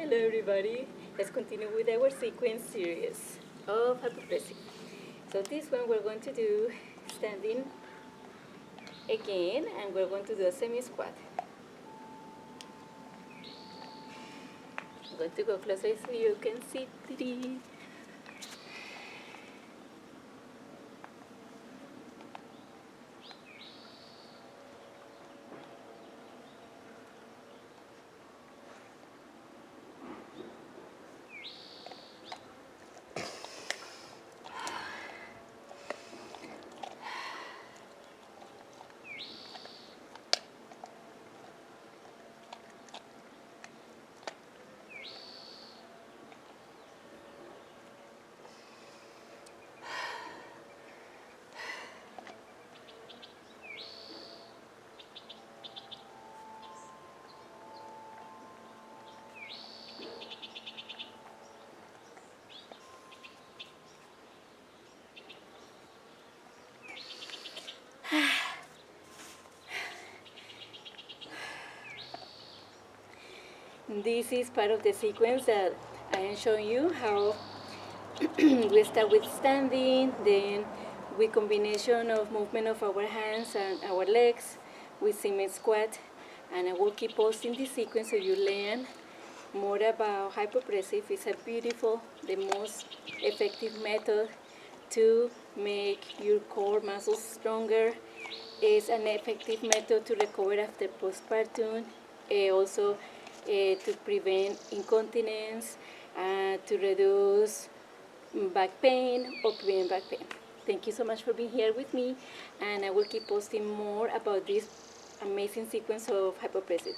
Hello everybody, let's continue with our sequence series of hypopressive. So this one we're going to do standing again, and we're going to do a semi-squat. I'm going to go closer so you can see it. This is part of the sequence that I am showing you how we start with standing, then with combination of movement of our hands and our legs, we semi-squat, and I will keep posting this sequence so you learn more about hypopressive. It's a beautiful, the most effective method to make your core muscles stronger. It's an effective method to recover after postpartum, also to prevent incontinence, to reduce back pain or prevent back pain. Thank you so much for being here with me, and I will keep posting more about this amazing sequence of hypopressive.